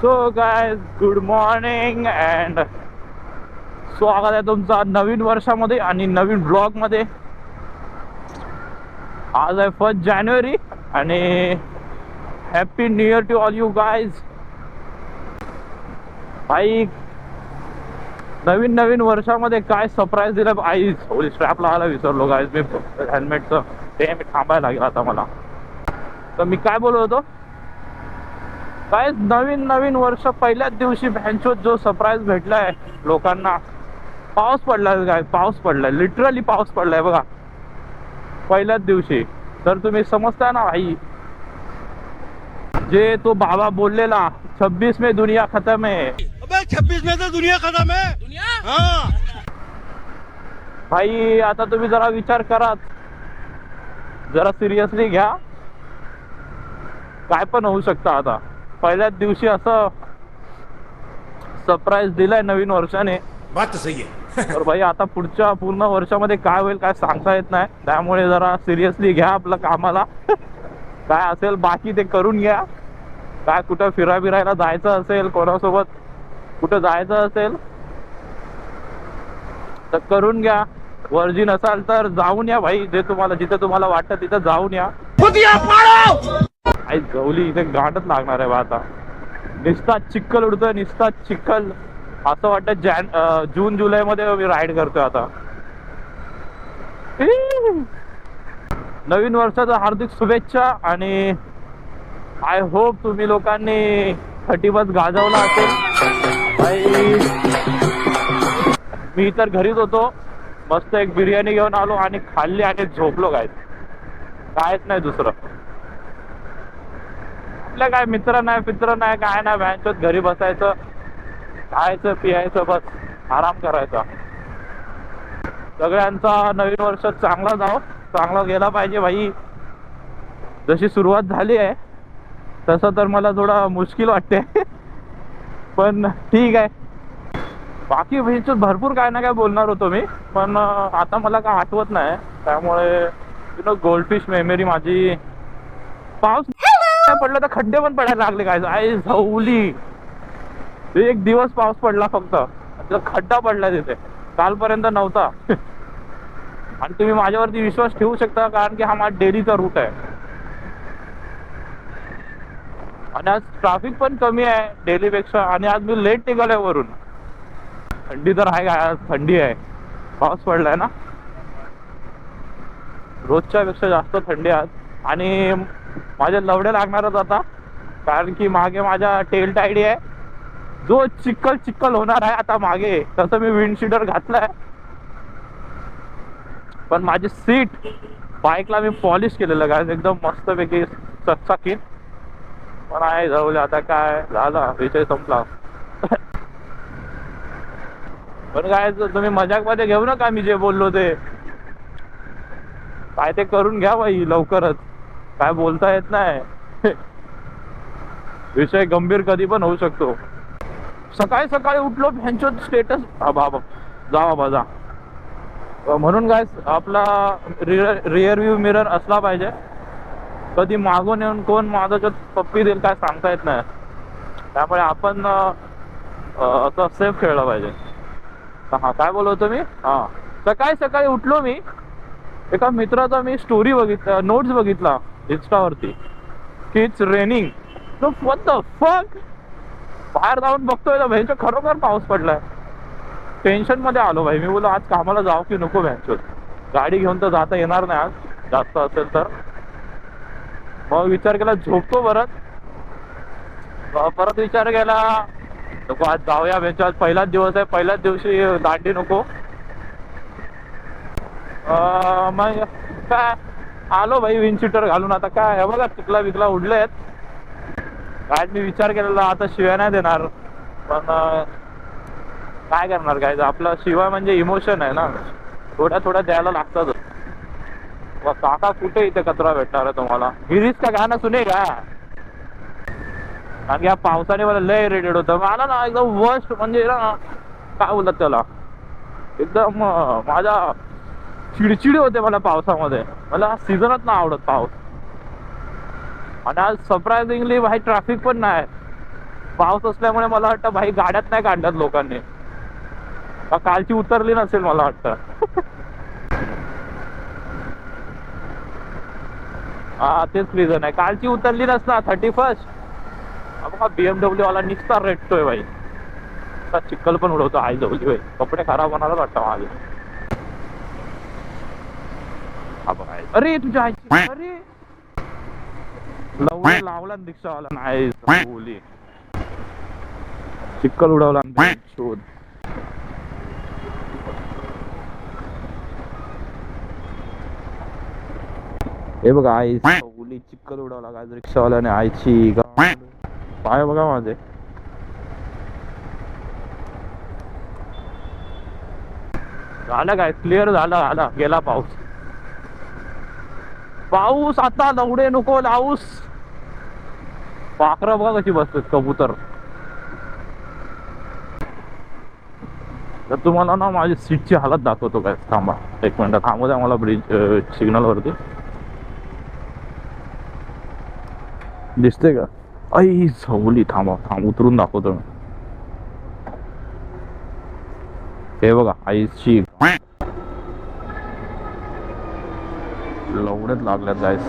So guys good morning and स्वागत आहे तुमचं नवीन वर्षामध्ये आणि नवीन ब्लॉग मध्ये. आज आहे 1 जानेवारी आणि happy new year to all you guys. भाई नवीन वर्षामध्ये काय सरप्राईज दिलं आई. होली स्ट्रॅप लावायला विसरलो गाइज मी हेल्मेटचं. ते मी थांबायला लागेल आता मला. तर मी काय बोलत होतो काय नवीन वर्ष पहिल्याच दिवशी भॅनचोत जो सरप्राईज भेटलाय लोकांना. पाऊस पडलाय काय, पाऊस पडलाय, लिटरली पाऊस पडलाय बघा पहिल्याच दिवशी. तर तुम्ही समजताय ना भाई, जे तो बाबा बोललेला 26 में दुनिया खत्म है. अबे 26 में तो दुनिया खत्म है. दुनिया हाँ भाई आता तुम्ही जरा विचार करा, जरा सिरियसली घ्या. काय पण होऊ शकतं आता. पहिल्याच दिवशी असं सरप्राईज दिलाय नवीन वर्षाने. बात तो सही है. तर भाई आता पुढच्या पूर्ण वर्षामध्ये काय होईल काय सांगता येत नाही. त्यामुळे जरा सिरियसली घ्या आपलं कामाला. काय असेल बाकी ते करून घ्या. काय कुठं फिरायला जायचं असेल, कोणासोबत कुठं जायचं असेल तर करून घ्या. वर्जिन असाल तर जाऊन या भाई. जे तुम्हाला जिथे तुम्हाला वाटतं तिथं जाऊन या. आई गवली इथे गाठच लागणार आहे बा आता. निस्ता चिखल उडतोय, निस्ता चिखल. असं वाटतं जून जुलै मध्ये मी राईड करतोय आता. नवीन वर्षाच्या हार्दिक शुभेच्छा आणि आय होप तुम्ही लोकांनी 31 गाजवला असेल. भाई मी तर घरीच होतो, मस्त एक बिर्याणी घेऊन आलो आणि खाल्ली आणि झोपलो. कायच नाही दुसरं. आपल्या काय मित्र नाही काय नाही. बँकेत घरी बसायचं, खायचं पियायचं, बस आराम करायचा. सगळ्यांचा नवीन वर्ष चांगला जाओ, चांगला गेला पाहिजे भाई. जशी सुरुवात झाली आहे तसं तर मला थोडा मुश्किल वाटते. पण ठीक आहे. बाकी भाईचं भरपूर काय ना काय बोलणार होतो मी, पण आता मला काय आठवत नाही. त्यामुळे गोल्डफिश मेमरी माझी. पाऊस पडला तर खड्डे पण पडायला लागले. काय आई झवली. एक दिवस पाऊस पडला फक्त, खड्डा पडला तिथे. कालपर्यंत नव्हता. आणि तुम्ही माझ्यावरती विश्वास ठेवू शकता, कारण की हा माझा डेलीचा रूट आहे. आणि आज ट्रॅफिक पण कमी आहे डेलीपेक्षा. आणि आज मी लेट निघालोय वरून. थंडी तर आहे, आज थंडी आहे. पाऊस पडलाय ना, रोजच्या पेक्षा जास्त थंडी आज. आणि माझ्या लवड्या लागणारच आता, कारण की मागे माझ्या टेल टाईडी आहे जो चिक्कल होणार आहे आता मागे. तसं मी विंडशीटर घातलाय, पण माझी सीट बाईकला मी पॉलिश केलेलं काय एकदम मस्तपैकी चकचकीत. पण आहे जाऊ आता काय झालं, विषय संपला. पण काय तुम्ही मजाक मध्ये घेऊ नका. मी जे बोललो ते काय ते करून घ्या भाई लवकरच. काय बोलता येत नाही. विषय गंभीर कधी पण होऊ शकतो. सकाळी उठलो ह्यांच्या स्टेटस जा बाबा जा. म्हणून काय आपला रिअर व्ह्यू मिरर असला पाहिजे. कधी मागून येऊन कोण माझं पप्पी देईल काय सांगता येत नाही. त्यामुळे आपण असं सेफ खेळलं पाहिजे. हा काय बोलवतो मी. हा सकाळी उठलो मी. एका मित्राचा मी स्टोरी बघितला, नोट्स बघितला इंस्टावरती की इट्स रेनिंग. व्हॉट द फक. बाहेर जाऊन बघतोय तर भ्यायचं खरोखर पाऊस पडलाय. टेन्शन मध्ये आलो भाई. मी बोललो आज कामाला जाऊ की नको. भ्यायचं गाडी घेऊन तर जाता येणार नाही आज जास्त असेल तर. मग विचार केला झोपतो परत विचार केला नको आज जाऊया. भ्यायचं आज पहिलाच दिवस आहे, पहिल्याच दिवशी दांडी नको. मग काय आलो भाई विंडशीटर घालून. आता काय बघा चिखला बिकला उडले आहेत. काय मी विचार केलेला आता शिवाय नाही देणार, पण काय करणार. काय आपला शिवाय म्हणजे इमोशन आहे ना, थोड्या द्यायला लागतात. काका कुठे इथे कचरा भेटणार आहे तुम्हाला. गिरीश का गाणं सुने का. कारण की या पावसाने मला लय इरिटेट होतं. मला ना एकदम वर्स्ट म्हणजे ना काय बोलतात त्याला, एकदम माझ्या चिडचिडी होते मला पावसामध्ये. मला सीझनच नाही आवडत पाऊस. आणि आज सरप्राइझिंगली भाई ट्रॅफिक पण नाही. पाऊस असल्यामुळे मला वाटतं भाई गाड्यात नाही काढल्यात लोकांनी, का कालची उतरली नसेल मला वाटतं. हा तेच रिझन आहे, कालची उतरली नसणार 31st. बघा BMW वाला निस्ता रेटतोय भाई, चिक्कल पण उडवतो. आई जवळची भाई कपडे खराब होणारच वाटतं माझे. हा बघा, अरे तुझ्या आईची, अरे लावला रिक्षावाला नाही बोली, चिक्कल उडवला शोध. हे बघा आई बोली चिक्कल उडवला काय रिक्षावाल्याने आईची. पाय बघा माझे. झालं काय, क्लिअर झाला गेला पाऊस. पाऊस आता लवडे नको लावूस. पाखरं बघा कशी बसतात कबूतर. तर तुम्हाला ना माझी सीटची हालत दाखवतो काय, थांबा एक मिनिट, थांबू द्या मला ब्रिज सिग्नल वरती. दिसते का आई सवली, थांबा उतरून दाखवतो मी. हे बघा आईची लवड्यात लागल्यात गाईस.